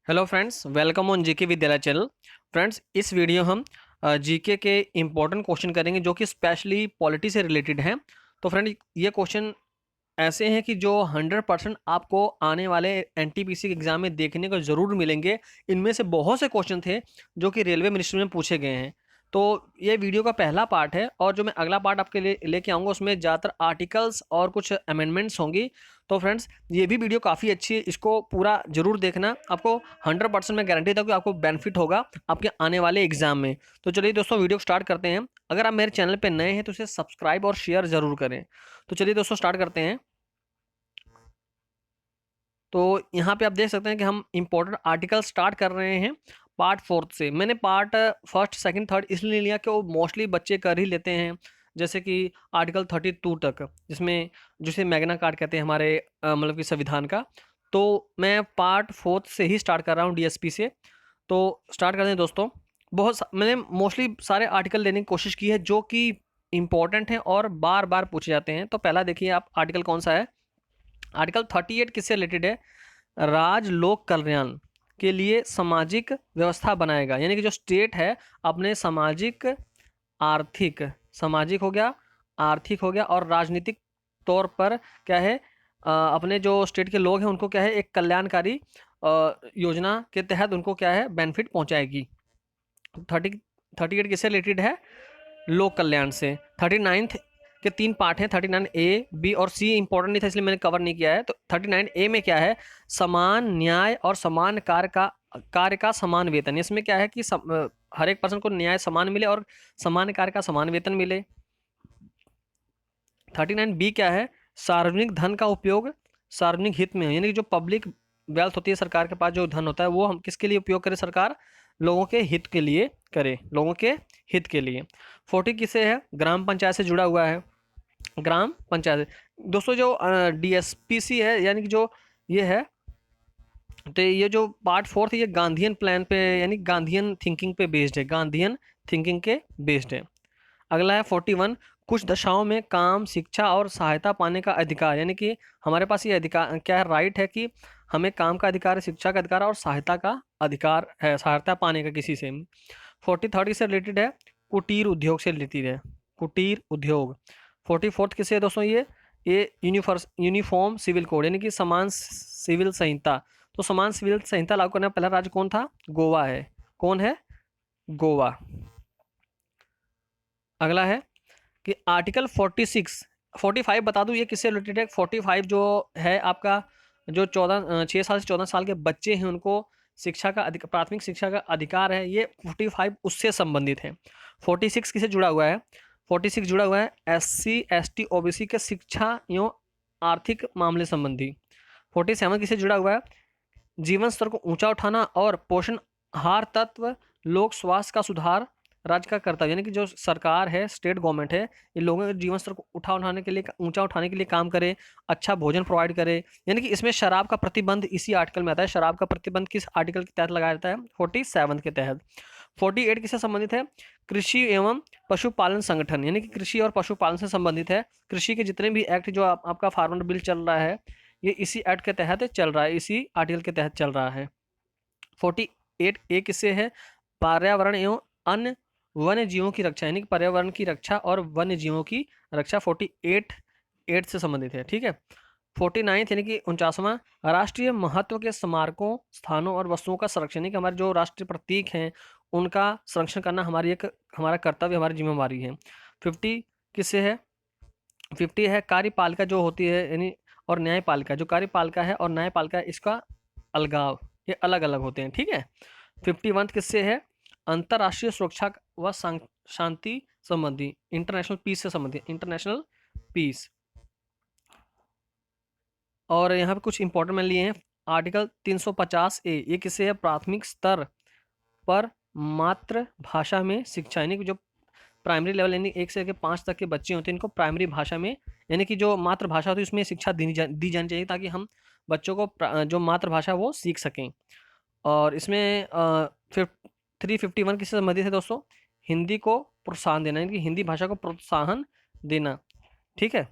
Hello friends, welcome on GK विद्यालय channel. Friends, इस video हम जीके के इम्पोर्टेंट क्वेश्चन करेंगे जो कि स्पेशली पॉलिटी से रिलेटेड हैं। तो फ्रेंड, ये क्वेश्चन ऐसे हैं कि जो 100% आपको आने वाले एनटीपीसी एग्जाम में देखने को ज़रूर मिलेंगे। इनमें से बहुत से क्वेश्चन थे जो कि रेलवे मिनिस्ट्री में पूछे गए हैं। तो ये वीडियो का पहला पार्ट है और जो मैं अगला पार्ट आपके लिए लेके आऊँगा उसमें ज़्यादातर आर्टिकल्स और कुछ अमेंडमेंट्स होंगी। तो फ्रेंड्स, ये भी वीडियो काफ़ी अच्छी है, इसको पूरा जरूर देखना। आपको 100% मैं गारंटी देता हूँ कि आपको बेनिफिट होगा आपके आने वाले एग्जाम में। तो चलिए दोस्तों, वीडियो स्टार्ट करते हैं। अगर आप मेरे चैनल पे नए हैं तो इसे सब्सक्राइब और शेयर जरूर करें। तो चलिए दोस्तों, स्टार्ट करते हैं। तो यहाँ पे आप देख सकते हैं कि हम इंपॉर्टेंट आर्टिकल स्टार्ट कर रहे हैं पार्ट 4 से। मैंने पार्ट फर्स्ट सेकंड थर्ड इसलिए लिया कि वो मोस्टली बच्चे कर ही लेते हैं, जैसे कि आर्टिकल 32 तक, जिसमें जिसे मैग्ना कार्टा कहते हैं हमारे मतलब कि संविधान का। तो मैं पार्ट 4 से ही स्टार्ट कर रहा हूँ, डीएसपी से। तो स्टार्ट करते हैं दोस्तों। मैंने मोस्टली सारे आर्टिकल लेने की कोशिश की है जो कि इम्पोर्टेंट हैं और बार बार पूछे जाते हैं। तो पहला देखिए आप, आर्टिकल कौन सा है। आर्टिकल 38 किससे रिलेटेड है? राज लोक कल्याण के लिए सामाजिक व्यवस्था बनाएगा, यानी कि जो स्टेट है अपने सामाजिक आर्थिक, सामाजिक हो गया, आर्थिक हो गया और राजनीतिक तौर पर क्या है, अपने जो स्टेट के लोग हैं उनको क्या है, एक कल्याणकारी योजना के तहत उनको क्या है, बेनिफिट पहुंचाएगी। 38 किससे रिलेटेड है? लोक कल्याण से। 39 के 3 पार्ट हैं, 39 ए, बी और सी। इंपॉर्टेंट नहीं था इसलिए मैंने कवर नहीं किया है। तो 39 ए में क्या है? समान न्याय और समान कार्य का समान वेतन। इसमें क्या है कि हर एक पर्सन को न्याय समान मिले और समान कार्य का समान वेतन मिले। 39 बी क्या है? सार्वजनिक धन का उपयोग सार्वजनिक हित में, यानी कि जो पब्लिक वेल्थ होती है, सरकार के पास जो धन होता है वो हम किसके लिए उपयोग करें? सरकार लोगों के हित के लिए करे, लोगों के हित के लिए। 40 किससे है? ग्राम पंचायत से जुड़ा हुआ है। ग्राम पंचायत दोस्तों, जो डीएसपीसी है, यानी कि जो ये है, तो ये जो पार्ट 4 है ये गांधीयन प्लान पे, यानी गांधीयन थिंकिंग पे बेस्ड है, गांधीयन थिंकिंग के बेस्ड है। अगला है 41, कुछ दशाओं में काम, शिक्षा और सहायता पाने का अधिकार, यानी कि हमारे पास ये अधिकार क्या है, राइट है कि हमें काम का अधिकार है, शिक्षा का अधिकार और सहायता का अधिकार है, सहायता पाने का किसी से। 43 से रिलेटेड है, कुटीर उद्योग से रिलेटेड है, कुटीर उद्योग। 44 किससे है दोस्तों? ये यूनिफॉर्म सिविल कोड, यानी कि समान सिविल संहिता। तो समान सिविल संहिता लागू करने वाला पहला राज्य कौन था? गोवा है। कौन है? गोवा। अगला है कि आर्टिकल 46, 45 बता दूं ये किससे रिलेटेड है। 45 जो है आपका, जो 6 साल से 14 साल के बच्चे हैं उनको शिक्षा का प्राथमिक शिक्षा का अधिकार है, ये 45 उससे संबंधित है। 46 किससे जुड़ा हुआ है? 46 जुड़ा हुआ है SC ST OBC के शिक्षा एवं आर्थिक मामले संबंधी। 47 किससे जुड़ा हुआ है? जीवन स्तर को ऊंचा उठाना और पोषण आहार तत्व, लोक स्वास्थ्य का सुधार राज्य का कर्तव्य, यानी कि जो सरकार है, स्टेट गवर्नमेंट है, ये लोगों के जीवन स्तर को उठाने के लिए, ऊंचा उठाने के लिए काम करे, अच्छा भोजन प्रोवाइड करे। यानी कि इसमें शराब का प्रतिबंध इसी आर्टिकल में आता है। शराब का प्रतिबंध किस आर्टिकल के तहत लगाया जाता है? 47 के तहत। 48 किससे संबंधित है? कृषि एवं पशुपालन संगठन, यानी कि कृषि और पशुपालन से संबंधित है। कृषि के जितने भी एक्ट जो आपका फार्मर बिल चल रहा है, ये इसी एक्ट के तहत चल रहा है, इसी आर्टिकल के तहत चल रहा है। 48 ए किससे है? पर्यावरण एवं अन्य वन्य जीवों की रक्षा, यानी कि पर्यावरण की रक्षा और वन्य जीवों की रक्षा 48 8 से संबंधित है। ठीक है। 49 यानी कि 49वां, राष्ट्रीय महत्व के स्मारकों, स्थानों और वस्तुओं का संरक्षण, यानी कि हमारे जो राष्ट्रीय प्रतीक हैं उनका संरक्षण करना हमारा कर्तव्य, हमारी जिम्मेवारी है। 50 किससे है? 50 है कार्यपालिका जो होती है, यानी और न्यायपालिका। जो कार्यपालिका है और न्यायपालिका है, इसका अलगाव, ये अलग अलग होते हैं। ठीक है। 51 किससे है? अंतरराष्ट्रीय सुरक्षा व शांति संबंधी, इंटरनेशनल पीस से संबंधित, इंटरनेशनल पीस। और यहाँ पे कुछ इंपॉर्टेंट मैंने लिए हैं। आर्टिकल 350 ए, ये किससे है? प्राथमिक स्तर पर मातृभाषा में शिक्षा, यानी कि जो प्राइमरी लेवल, यानी 1 से लेकर 5 तक के बच्चे होते हैं, इनको प्राइमरी भाषा में, यानी कि जो मातृभाषा होती है उसमें शिक्षा दी जानी चाहिए, ताकि हम बच्चों को जो मातृभाषा वो सीख सकें। और इसमें फिर 351 किससे संबंधित है दोस्तों? हिंदी को प्रोत्साहन देना, यानी कि हिंदी भाषा को प्रोत्साहन देना। ठीक है।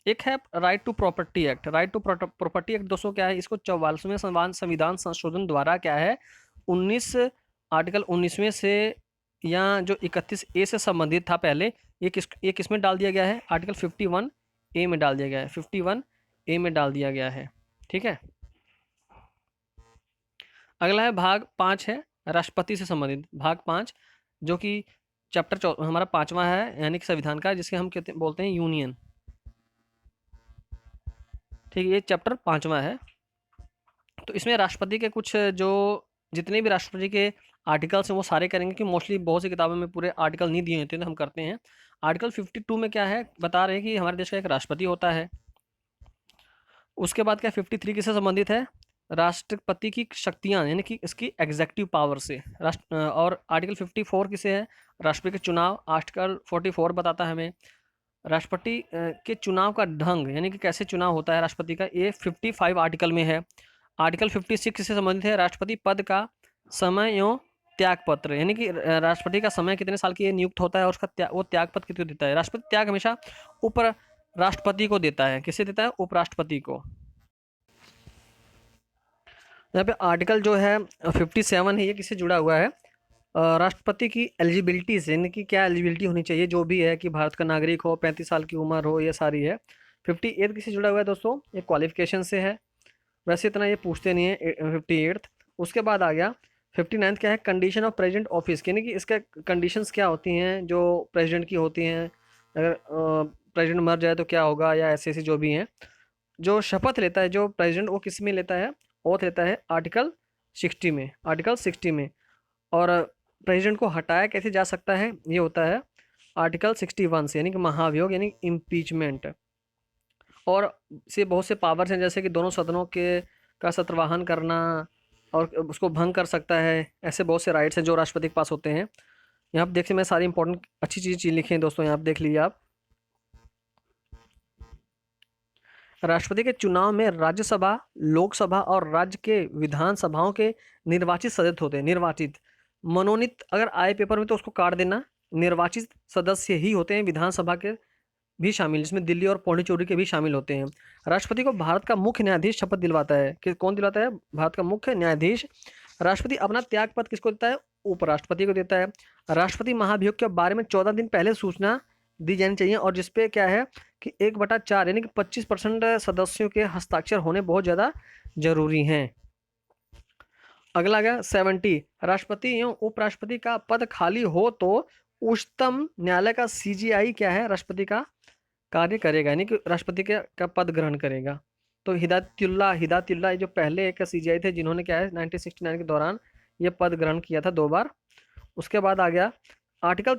एक है right to property act. Right to property act दोस्तों क्या है, इसको 44वें संविधान संशोधन द्वारा क्या है 19 आर्टिकल 19वें से या जो 31A से संबंधित था पहले, ये किस में डाल दिया गया है, आर्टिकल 51A में डाल दिया गया है, 51A में डाल दिया गया है। ठीक है, अगला है भाग 5 है राष्ट्रपति से संबंधित, भाग 5 जो कि चैप्टर हमारा 5वां है यानी कि संविधान का, जिसके हम कहते बोलते हैं यूनियन। ठीक है, ये चैप्टर 5वां है। तो इसमें राष्ट्रपति के कुछ जो जितने भी राष्ट्रपति के आर्टिकल्स हैं वो सारे करेंगे, कि मोस्टली बहुत सी किताबों में पूरे आर्टिकल नहीं दिए होते हैं तो हम करते हैं। आर्टिकल 52 में क्या है बता रहे हैं कि हमारे देश का एक राष्ट्रपति होता है। उसके बाद क्या 53 किससे संबंधित है, राष्ट्रपति की शक्तियाँ यानी कि इसकी एग्जेक्टिव पावर से। और आर्टिकल 54 किसे है, राष्ट्रपति के चुनाव। आर्टिकल 44 बताता है हमें राष्ट्रपति के चुनाव का ढंग यानी कि कैसे चुनाव होता है राष्ट्रपति का, ये 55 आर्टिकल में है। आर्टिकल 56 से संबंधित है राष्ट्रपति पद का समय एवं त्याग पत्र, यानी कि राष्ट्रपति का समय कितने साल के लिए नियुक्त होता है और उसका वो त्याग पत्र कितने देता है। राष्ट्रपति त्याग हमेशा उप राष्ट्रपति को देता है। किसे देता है, उपराष्ट्रपति को। यहाँ पे आर्टिकल जो है 57 है, ये किससे जुड़ा हुआ है, राष्ट्रपति की एलिजिबिलिटी से, यानी कि क्या एलिजिबिलिटी होनी चाहिए जो भी है, कि भारत का नागरिक हो, 35 साल की उम्र हो, ये सारी है। 58 किससे जुड़ा हुआ है दोस्तों, ये क्वालिफिकेशन से है। वैसे इतना ये पूछते नहीं है 58। उसके बाद आ गया 59 क्या है, कंडीशन ऑफ प्रेसिडेंट ऑफिस, यानी कि इसका कंडीशंस क्या होती हैं जो प्रेसिडेंट की होती हैं, अगर प्रेसिडेंट मर जाए तो क्या होगा, या ऐसे ऐसे जो भी हैं। जो शपथ लेता है जो प्रेसिडेंट, वो किस में लेता है, ओथ लेता है आर्टिकल 60 में, आर्टिकल 60 में। और प्रेसिडेंट को हटाया कैसे जा सकता है, ये होता है आर्टिकल 61 से, यानी कि महाभियोग यानी इम्पीचमेंट। और से बहुत से पावर्स हैं, जैसे कि दोनों सदनों के का सत्रवाहन करना और उसको भंग कर सकता है, ऐसे बहुत से राइट्स हैं जो राष्ट्रपति के पास होते हैं। यहाँ पर देखिए मैं सारी इंपॉर्टेंट अच्छी चीज़ लिखी हैं दोस्तों, यहाँ पर देख लीजिए आप। राष्ट्रपति के चुनाव में राज्यसभा, लोकसभा और राज्य के विधानसभाओं के निर्वाचित सदस्य होते हैं। निर्वाचित, मनोनीत अगर आए पेपर में तो उसको काट देना, निर्वाचित सदस्य ही होते हैं। विधानसभा के भी शामिल, जिसमें दिल्ली और पौंडीचेरी के भी शामिल होते हैं। राष्ट्रपति को भारत का मुख्य न्यायाधीश शपथ दिलवाता है, कि कौन दिलवाता है, भारत का मुख्य न्यायाधीश। राष्ट्रपति अपना त्याग पत्र किसको देता है, उपराष्ट्रपति को देता है। राष्ट्रपति महाभियोग के बारे में 14 दिन पहले सूचना दी जानी चाहिए, और जिसपे क्या है कि 1/4 यानी कि 25% सदस्यों के हस्ताक्षर होने बहुत ज़्यादा जरूरी हैं। अगला गया 70, राष्ट्रपति एवं उपराष्ट्रपति का पद खाली हो तो उच्चतम न्यायालय का CJI क्या है, राष्ट्रपति का कार्य करेगा, यानी कि राष्ट्रपति का पद ग्रहण करेगा। तो हिदायतुल्लाह जो पहले एक CJI थे जिन्होंने क्या है 1969 के दौरान ये पद ग्रहण किया था 2 बार। उसके बाद आ गया आर्टिकल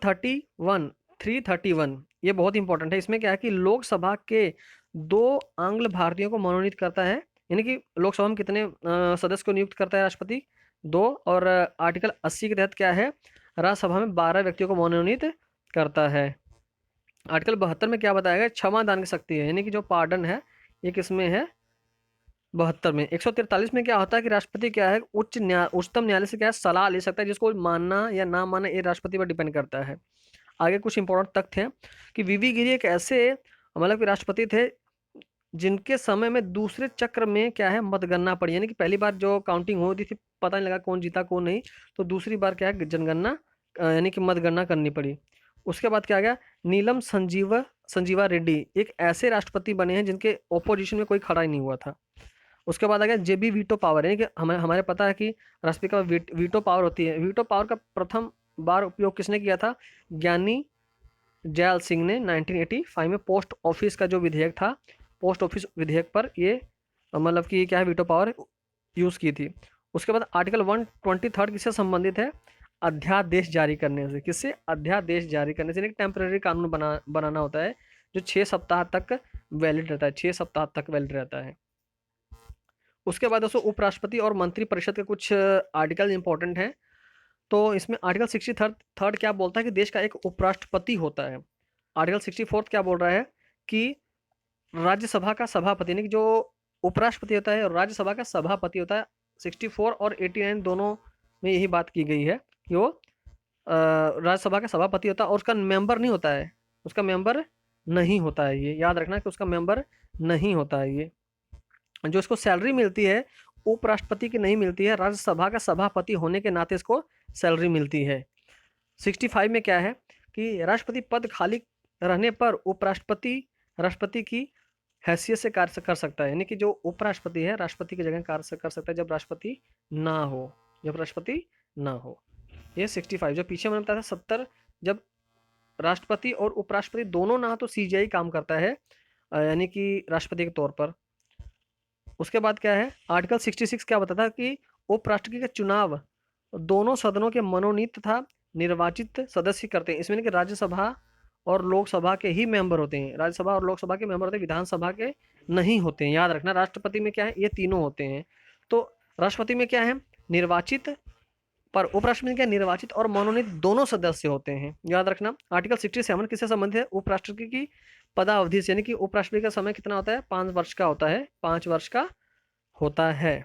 331, ये बहुत इंपॉर्टेंट है। इसमें क्या है कि लोकसभा के 2 आंग्ल भारतीयों को मनोनीत करता है, यानी कि लोकसभा में कितने सदस्य को नियुक्त करता है राष्ट्रपति, 2। और आर्टिकल 80 के तहत क्या है, राज्यसभा में 12 व्यक्तियों को मनोनीत करता है। आर्टिकल 72 में क्या बताया गया, क्षमा दान की शक्ति है, यानी कि जो पार्डन है ये किसमें है, 72 में। 143 में क्या होता है कि राष्ट्रपति क्या है उच्चतम न्यायालय से क्या है सलाह ले सकता है, जिसको मानना या ना मानना ये राष्ट्रपति पर डिपेंड करता है। आगे कुछ इंपॉर्टेंट तथ्य हैं कि वीवी गिरी एक ऐसे मतलब कि राष्ट्रपति थे जिनके समय में दूसरे चक्र में क्या है मतगणना पड़ी, यानी कि पहली बार जो काउंटिंग होती थी पता नहीं लगा कौन जीता कौन नहीं, तो दूसरी बार क्या है जनगणना यानी कि मतगणना करनी पड़ी। उसके बाद क्या गया, नीलम संजीवा रेड्डी एक ऐसे राष्ट्रपति बने हैं जिनके ओपोजिशन में कोई खड़ा ही नहीं हुआ था। उसके बाद आ गया जेबी वीटो पावर, यानी कि हमारे पता है कि राष्ट्रपति का वीटो पावर होती है। वीटो पावर का प्रथम बार उपयोग किसने किया था, ज्ञानी जैल सिंह ने 1985 में पोस्ट ऑफिस का जो विधेयक था, पोस्ट ऑफिस विधेयक पर ये मतलब कि क्या है वीटो पावर यूज़ की थी। उसके बाद आर्टिकल 123 किससे संबंधित है, अध्यादेश जारी करने से। किससे, अध्यादेश जारी करने से, यानी टेम्पररी कानून बनाना होता है जो 6 सप्ताह तक वैलिड रहता है, 6 सप्ताह तक वैलिड रहता है। उसके बाद दोस्तों उपराष्ट्रपति और मंत्री परिषद के कुछ आर्टिकल इंपॉर्टेंट हैं। तो इसमें आर्टिकल 63 क्या बोलता है कि देश का एक उपराष्ट्रपति होता है। आर्टिकल 64 क्या बोल रहा है कि राज्यसभा का सभापति, यानी कि जो उपराष्ट्रपति होता है और राज्यसभा का सभापति होता है। 64 और 89 दोनों में यही बात की गई है कि वो राज्यसभा का सभापति होता है और उसका मेंबर नहीं होता है, उसका मेंबर नहीं होता है, ये याद रखना कि उसका मेंबर नहीं होता है ये। जो इसको सैलरी मिलती है उपराष्ट्रपति की नहीं मिलती है, राज्यसभा का सभापति होने के नाते इसको सैलरी मिलती है। 65 में क्या है कि राष्ट्रपति पद खाली रहने पर उपराष्ट्रपति राष्ट्रपति की हैसियत से कार्य कर सकता है, यानी कि जो उपराष्ट्रपति है राष्ट्रपति की जगह कार्य कर सकता है जब राष्ट्रपति ना हो, जब राष्ट्रपति ना हो। ये 65। जो पीछे मैंने बताया था 70, जब राष्ट्रपति और उपराष्ट्रपति दोनों ना हो तो सीजीआई काम करता है, यानी कि राष्ट्रपति के तौर पर। उसके बाद क्या है, आर्टिकल 66 क्या बताता है कि उपराष्ट्रपति का चुनाव दोनों सदनों के मनोनीत तथा निर्वाचित सदस्य करते हैं। इसमें कि राज्यसभा और लोकसभा के ही मेंबर होते हैं, राज्यसभा और लोकसभा के मेंबर होते हैं, विधानसभा के नहीं होते हैं। याद रखना, राष्ट्रपति में क्या है, ये तीनों होते हैं। तो राष्ट्रपति में क्या है, निर्वाचित, पर उपराष्ट्रपति क्या निर्वाचित और मनोनीत दोनों सदस्य होते हैं। याद रखना। आर्टिकल 67 किससे संबंधित है, उपराष्ट्रपति की पदावधि से, यानी कि उपराष्ट्रपति का समय कितना होता है, 5 वर्ष का होता है, 5 वर्ष का होता है।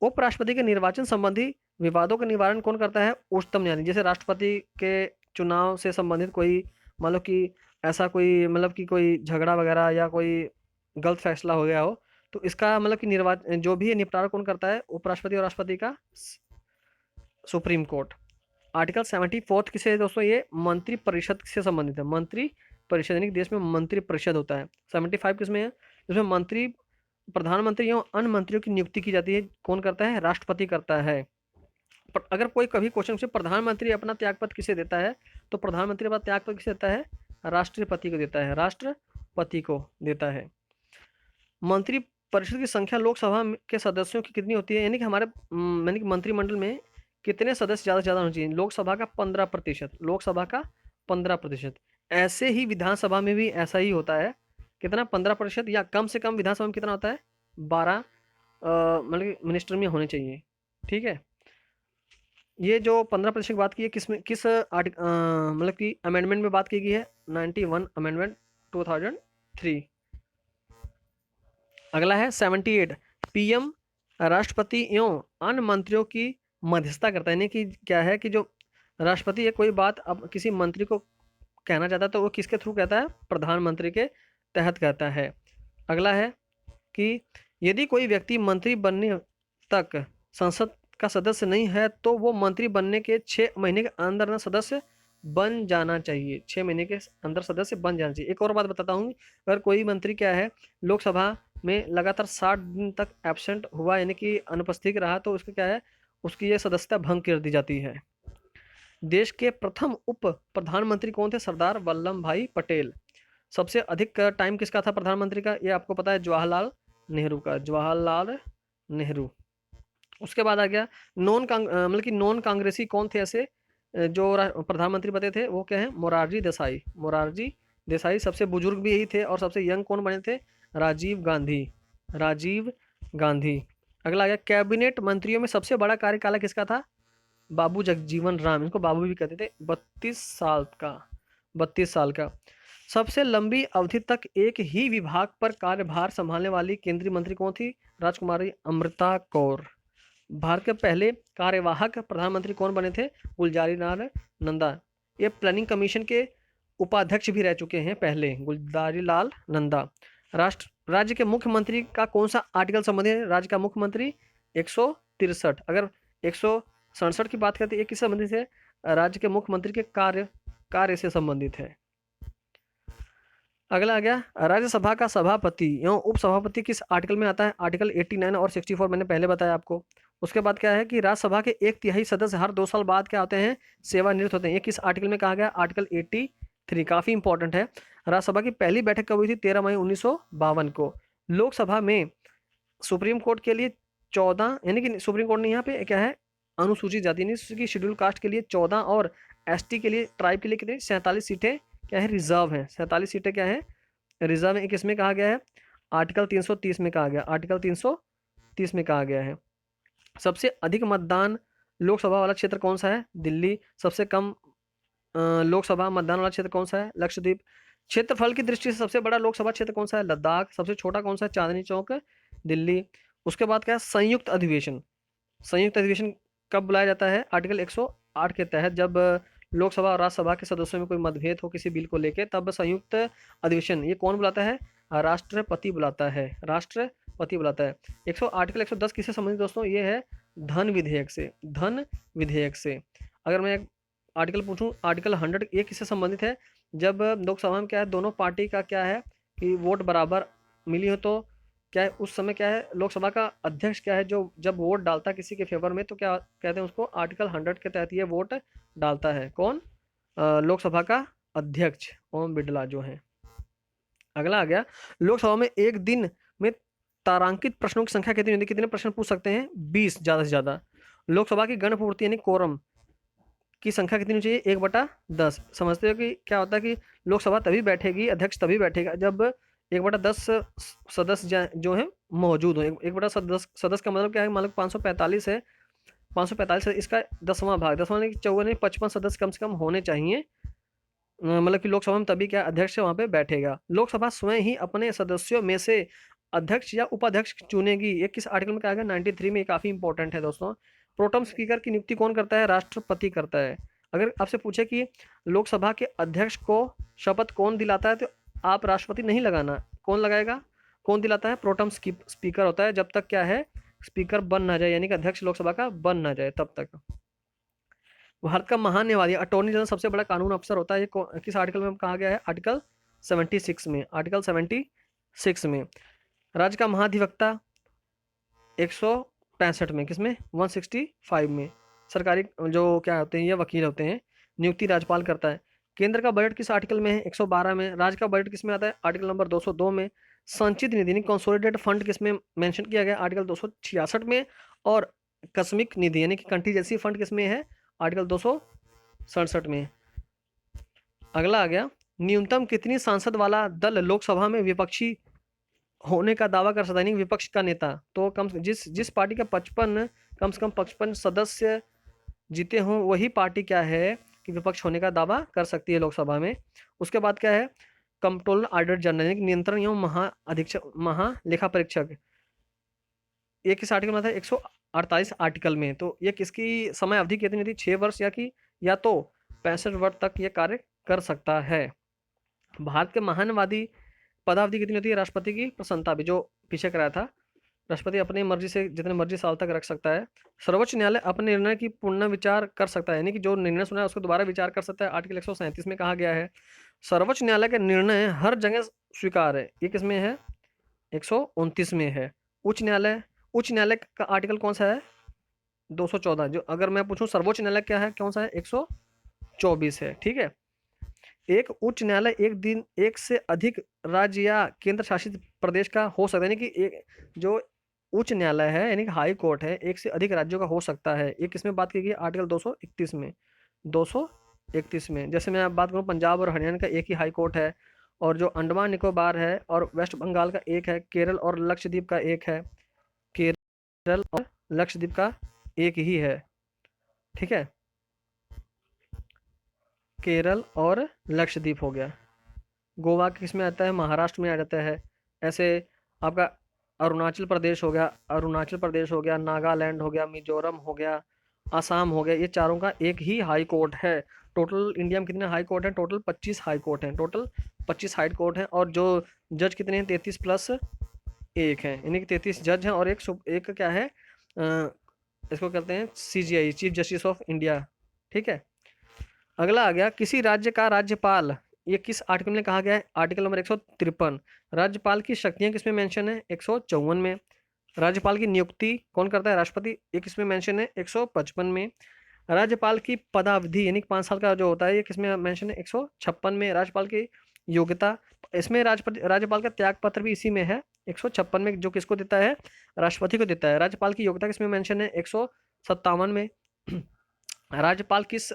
उपराष्ट्रपति के निर्वाचन संबंधी विवादों का निवारण कौन करता है, उच्चतम न्यायालय। जैसे राष्ट्रपति के चुनाव से संबंधित कोई मान लो कि ऐसा कोई मतलब कि कोई झगड़ा वगैरह या कोई गलत फैसला हो गया हो, तो इसका मतलब कि निर्वाचन जो भी है निपटारा कौन करता है, उपराष्ट्रपति और राष्ट्रपति का सुप्रीम कोर्ट। आर्टिकल 74 किसे है दोस्तों, ये मंत्री परिषद से संबंधित है। मंत्री परिषद यानी कि देश में मंत्री परिषद होता है। 75 किसमें है, जिसमें मंत्री, प्रधानमंत्री एवं अन्य मंत्रियों की नियुक्ति की जाती है। कौन करता है, राष्ट्रपति करता है। पर अगर कोई कभी क्वेश्चन से प्रधानमंत्री अपना त्यागपत्र किसे देता है, तो प्रधानमंत्री अपना त्यागपत्र किसे देता है, राष्ट्रपति को देता है, राष्ट्रपति को देता है। मंत्री परिषद की संख्या लोकसभा के सदस्यों की कितनी होती है, यानी कि हमारे यानी कि मंत्रिमंडल में कितने सदस्य ज़्यादा से ज़्यादा होने चाहिए, लोकसभा का 15%, लोकसभा का 15%। ऐसे ही विधानसभा में भी ऐसा ही होता है, कितना 15%, या कम से कम विधानसभा में कितना होता है, 12 मतलब मिनिस्टर में होने चाहिए। ठीक है, ये जो 15% की बात की है किस में, किस मतलब कि अमेंडमेंट में बात की गई है, 91 अमेंडमेंट 2003। अगला है 78, पीएम राष्ट्रपति एवं अन्य मंत्रियों की मध्यस्थता करता है, यानी कि क्या है कि जो राष्ट्रपति है कोई बात अब किसी मंत्री को कहना चाहता है तो वो किसके थ्रू कहता है, प्रधानमंत्री के तहत कहता है। अगला है कि यदि कोई व्यक्ति मंत्री बनने तक संसद का सदस्य नहीं है तो वो मंत्री बनने के 6 महीने के अंदर ना सदस्य बन जाना चाहिए, 6 महीने के अंदर सदस्य बन जाना चाहिए। एक और बात बताता हूँ, अगर कोई मंत्री क्या है लोकसभा में लगातार 60 दिन तक एब्सेंट हुआ, यानी कि अनुपस्थित रहा, तो उसका क्या है, उसकी ये सदस्यता भंग कर दी जाती है। देश के प्रथम उप प्रधानमंत्री कौन थे, सरदार वल्लभ भाई पटेल। सबसे अधिक टाइम किसका था प्रधानमंत्री का, ये आपको पता है, जवाहरलाल नेहरू का, जवाहरलाल नेहरू। उसके बाद आ गया मतलब कि नॉन कांग्रेसी कौन थे ऐसे जो प्रधानमंत्री बने थे, वो क्या है, मोरारजी देसाई। मोरारजी देसाई सबसे बुजुर्ग भी यही थे, और सबसे यंग कौन बने थे, राजीव गांधी। राजीव गांधी। अगला आ गया, कैबिनेट मंत्रियों में सबसे बड़ा कार्यकाल किसका था, बाबू जगजीवन राम, इनको बाबू भी कहते थे, 32 साल का, 32 साल का। सबसे लंबी अवधि तक एक ही विभाग पर कार्यभार संभालने वाली केंद्रीय मंत्री कौन थी, राजकुमारी अमृता कौर। भारत के पहले कार्यवाहक प्रधानमंत्री कौन बने थे, गुलजारी लाल नंदा। ये प्लानिंग कमीशन के उपाध्यक्ष भी रह चुके हैं पहले, गुलजारी लाल नंदा। राज्य के मुख्यमंत्री का कौन सा आर्टिकल संबंधित है, राज्य का मुख्यमंत्री 163। अगर 167 की बात करते हैं, ये किससे संबंधित है, राज्य के मुख्यमंत्री के कार्य से संबंधित है। अगला आ गया, राज्यसभा का सभापति एवं उपसभापति किस आर्टिकल में आता है, आर्टिकल 89 और 64 मैंने पहले बताया आपको। उसके बाद क्या है कि राज्यसभा के 1/3 सदस्य हर 2 साल बाद क्या होते हैं, सेवानिवृत्त होते हैं। ये किस आर्टिकल में कहा गया, आर्टिकल 83, काफी इंपॉर्टेंट है। राज्यसभा की पहली बैठक कब हुई थी, 13 मई 1952 को। लोकसभा में सुप्रीम कोर्ट के लिए 14, यानी कि सुप्रीम कोर्ट ने यहाँ पे क्या है, अनुसूचित जाति की शेड्यूल कास्ट के लिए 14 और एसटी के लिए, ट्राइब के लिए कितनी, 47 सीटें क्या है, रिजर्व है। 47 सीटें क्या है, रिजर्व है। किसमें कहा गया है, आर्टिकल 330 में कहा गया, आर्टिकल 330 में कहा गया है। सबसे अधिक मतदान लोकसभा वाला क्षेत्र कौन सा है, दिल्ली। सबसे कम लोकसभा मतदान वाला क्षेत्र कौन सा है, लक्षद्वीप। क्षेत्रफल की दृष्टि से सबसे बड़ा लोकसभा क्षेत्र कौन सा है, लद्दाख। सबसे छोटा कौन सा है, चांदनी चौक, दिल्ली। उसके बाद क्या है, संयुक्त अधिवेशन। संयुक्त अधिवेशन कब बुलाया जाता है, आर्टिकल 108 के तहत, जब लोकसभा और राज्यसभा के सदस्यों में कोई मतभेद हो किसी बिल को लेके, तब संयुक्त अधिवेशन ये कौन बुलाता है? राष्ट्रपति बुलाता है, राष्ट्रपति बुलाता है। आर्टिकल 110 किससे संबंधित दोस्तों? ये है धन विधेयक से, धन विधेयक से। अगर मैं आर्टिकल पूछूं, आर्टिकल 100 ये किससे संबंधित है? जब लोकसभा में क्या है, दोनों पार्टी का क्या है कि वोट बराबर मिली हो, तो क्या है उस समय क्या है, लोकसभा का अध्यक्ष क्या है जो जब वोट डालता है किसी के फेवर में, तो क्या कहते हैं उसको? आर्टिकल 100 के तहत ये वोट डालता है। कौन? लोकसभा का अध्यक्ष ओम बिरला जो है। अगला आ गया, लोकसभा में एक दिन में तारांकित प्रश्नों की संख्या कितनी होती है? कितने प्रश्न पूछ सकते हैं? 20 ज्यादा से ज्यादा। लोकसभा की गणपूर्ति यानी कोरम की संख्या कितनी होनी चाहिए? 1/10। समझते हो कि क्या होता है कि लोकसभा तभी बैठेगी, अध्यक्ष तभी बैठेगा जब 1/10 सदस्य जो है मौजूद हो। 1/10 सदस्य का मतलब क्या है? मान लो 545 है, 545 है, इसका 10वां भाग, 10वां 54 55 सदस्य कम से कम होने चाहिए, मतलब कि लोकसभा में, तभी क्या अध्यक्ष वहां पे बैठेगा। लोकसभा स्वयं ही अपने सदस्यों में से अध्यक्ष या उपाध्यक्ष चुनेगी। ये किस आर्टिकल में कहा गया? 93 में। ये काफी इंपॉर्टेंट है दोस्तों। प्रोटेम स्पीकर की नियुक्ति कौन करता है? राष्ट्रपति करता है। अगर आपसे पूछे कि लोकसभा के अध्यक्ष को शपथ कौन दिलाता है, तो आप राष्ट्रपति नहीं लगाना, कौन लगाएगा? कौन दिलाता है? प्रोटेम स्पीकर होता है, जब तक क्या है स्पीकर बन ना जाए, यानी कि अध्यक्ष लोकसभा का बन ना जाए तब तक। भारत का महान न्यायवादी अटॉर्नी जनरल सबसे बड़ा कानून अफसर होता है। ये किस आर्टिकल में कहा गया है? आर्टिकल 76 में, आर्टिकल 76 में। राज्य का महाधिवक्ता 165 में, किसमें? 165 में। सरकारी जो क्या होते हैं, ये वकील होते हैं, नियुक्ति राज्यपाल करता है। केंद्र का बजट किस आर्टिकल में है? 112 में। राज्य का बजट किस में आता है? आर्टिकल नंबर 202 में। संचित निधि यानी कंसोलिडेटेड फंड किस में मेंशन किया गया? आर्टिकल 266 में। और कस्मिक निधि यानी कि कंटीजेंसी फंड किस में है? आर्टिकल 267 में। अगला आ गया, न्यूनतम कितनी सांसद वाला दल लोकसभा में विपक्षी होने का दावा कर सकता है? विपक्ष का नेता तो जिस पार्टी का 55 कम से कम 55 सदस्य जीते हों, वही पार्टी क्या है कि विपक्ष होने का दावा कर सकती है लोकसभा में। उसके बाद क्या है? कंट्रोलर ऑडिटर जनरल यानी नियंत्रण एवं महालेखा परीक्षक, ये किस आर्टिकल में था? 148 आर्टिकल में। तो ये किसकी समय अवधि कितनी थी? 6 वर्ष या तो 65 वर्ष तक ये कार्य कर सकता है। भारत के महानवादी पदावधि कितनी होती है? राष्ट्रपति की प्रसन्नता भी, जो पीछे कराया था, राष्ट्रपति अपनी मर्जी से जितने मर्जी साल तक रख सकता है। सर्वोच्च न्यायालय अपने निर्णय की पुनः विचार कर सकता है, यानी कि जो निर्णय सुना है उसको दोबारा विचार कर सकता है। आर्टिकल 137 में कहा गया है। सर्वोच्च न्यायालय के निर्णय हर जगह स्वीकार है, ये किसमें है? 129 में है। उच्च न्यायालय का आर्टिकल कौन सा है? 214। जो अगर मैं पूछूं सर्वोच्च न्यायालय क्या है, कौन सा है? 124 है। ठीक है। एक उच्च न्यायालय एक से अधिक राज्य या केंद्र शासित प्रदेश का हो सकता है, यानी कि एक जो उच्च न्यायालय है यानी कि हाई कोर्ट है, एक से अधिक राज्यों का हो सकता है। ये किसमें बात की गई? आर्टिकल 231 में, 231 में। जैसे मैं बात करूं, पंजाब और हरियाणा का एक ही हाई कोर्ट है, और जो अंडमान निकोबार है और वेस्ट बंगाल का एक है, केरल और लक्षद्वीप का एक है, केरल और लक्षद्वीप का एक ही है। ठीक है, केरल और लक्षद्वीप हो गया। गोवा किस में आता है? महाराष्ट्र में आ जाता है। ऐसे आपका अरुणाचल प्रदेश हो गया, नागालैंड हो गया, मिजोरम हो गया, आसाम हो गया, ये चारों का एक ही हाई कोर्ट है। टोटल इंडिया में कितने हाई कोर्ट हैं? टोटल 25 हाई कोर्ट हैं, टोटल 25 हाई कोर्ट हैं। और जो जज कितने हैं? 33 प्लस 1 है, यानी कि 33 जज हैं, और एक क्या है, इसको कहते हैं CJI, chief justice of India. ठीक है। अगला आ गया, किसी राज्य का राज्यपाल, ये किस आर्टिकल में कहा गया है? Article number 153। राज्यपाल की शक्तियां किसमें मेंशन है? 154 में। राज्यपाल की नियुक्ति कौन करता है? राष्ट्रपति, ये किसमें मेंशन है? 155 में। राज्यपाल की पदावधि यानी 5 साल का जो होता है, ये किसमें मेंशन है? 156 में। राज्यपाल की योग्यता, इसमें राज्यपाल का त्याग पत्र भी इसी में है, 156 में, जो किसको देता है? राष्ट्रपति को देता है। राज्यपाल की योग्यता किसमें मेंशन है? 157 में। राज्यपाल किस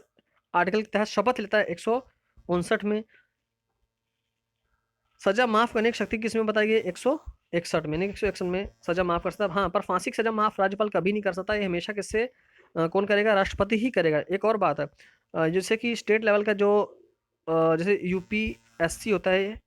आर्टिकल के तहत शपथ लेता है? 159 में। सजा माफ करने की शक्ति किसमें बताई गई? 161 में, नहीं 161 में सजा माफ कर सकता। हाँ, पर फांसी की सजा माफ राज्यपाल कभी नहीं कर सकता, ये हमेशा किससे कौन करेगा? राष्ट्रपति ही करेगा। एक और बात है, जैसे कि स्टेट लेवल का जो जैसे UPSC होता है,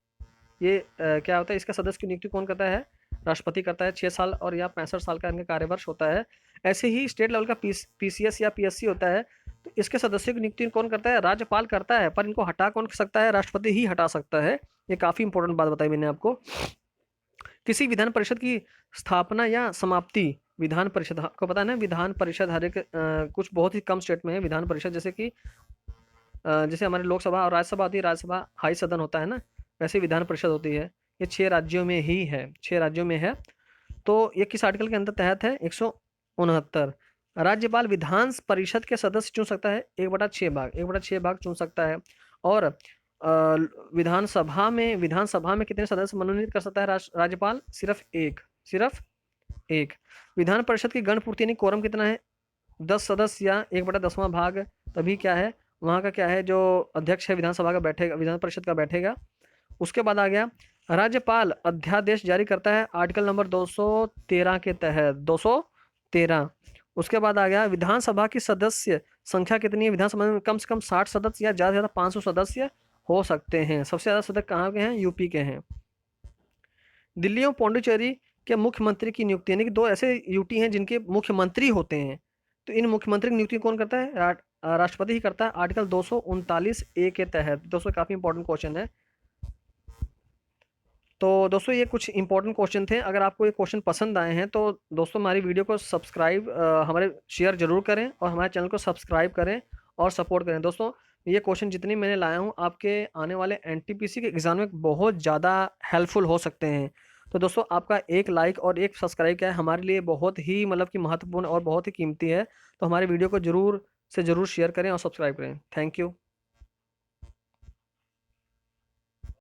ये क्या होता है? इसका सदस्य की नियुक्ति कौन करता है? राष्ट्रपति करता है। 6 साल और या 65 साल का इनका कार्यवर्ष होता है। ऐसे ही स्टेट लेवल का PCS या PSC होता है, तो इसके सदस्यों की नियुक्ति कौन करता है? राज्यपाल करता है, पर इनको हटा कौन सकता है? राष्ट्रपति ही हटा सकता है। ये काफी इंपॉर्टेंट बात बताई मैंने आपको। किसी विधान परिषद की स्थापना या समाप्ति, विधान परिषद आपको पता है ना, विधान परिषद हर एक कुछ बहुत ही कम स्टेट में है विधान परिषद, जैसे कि जैसे हमारे लोकसभा और राज्यसभा होती है, राज्यसभा हाई सदन होता है ना, वैसे विधान परिषद होती है। ये 6 राज्यों में ही है, 6 राज्यों में है। तो ये किस आर्टिकल के अंदर तहत है? 169। राज्यपाल विधान परिषद के सदस्य चुन सकता है 1/6 भाग, 1/6 भाग चुन सकता है। और विधानसभा में कितने सदस्य मनोनीत कर सकता है राज्यपाल? सिर्फ एक। विधान परिषद की गण पूर्ति यानी कोरम कितना है? 10 सदस्य या 1/10वां भाग, तभी क्या है वहाँ का क्या है, जो अध्यक्ष है विधानसभा का बैठेगा, विधान परिषद का बैठेगा। उसके बाद आ गया राज्यपाल अध्यादेश जारी करता है आर्टिकल नंबर 213 के तहत, 213। उसके बाद आ गया विधानसभा की सदस्य संख्या कितनी है? विधानसभा में कम से कम 60 सदस्य या ज़्यादा से ज़्यादा 500 सदस्य हो सकते हैं। सबसे ज़्यादा सदस्य कहाँ के हैं? यूपी के हैं। दिल्ली और पौंडीचेरी के मुख्यमंत्री की नियुक्ति, यानी कि 2 ऐसे यूटी हैं जिनके मुख्यमंत्री होते हैं। तो इन मुख्यमंत्री की नियुक्ति कौन करता है? राष्ट्रपति ही करता है आर्टिकल 239A के तहत। दोस्तों काफ़ी इंपॉर्टेंट क्वेश्चन है। तो दोस्तों ये कुछ इंपॉर्टेंट क्वेश्चन थे। अगर आपको ये क्वेश्चन पसंद आए हैं तो दोस्तों हमारी वीडियो को सब्सक्राइब हमारे शेयर ज़रूर करें और हमारे चैनल को सब्सक्राइब करें और सपोर्ट करें। दोस्तों ये क्वेश्चन जितने मैंने लाया हूँ आपके आने वाले एनटीपीसी के एग्ज़ाम में बहुत ज़्यादा हेल्पफुल हो सकते हैं। तो दोस्तों आपका एक लाइक और एक सब्सक्राइब क्या है हमारे लिए बहुत ही मतलब कि महत्वपूर्ण और बहुत ही कीमती है। तो हमारे वीडियो को ज़रूर से ज़रूर शेयर करें और सब्सक्राइब करें। Thank you.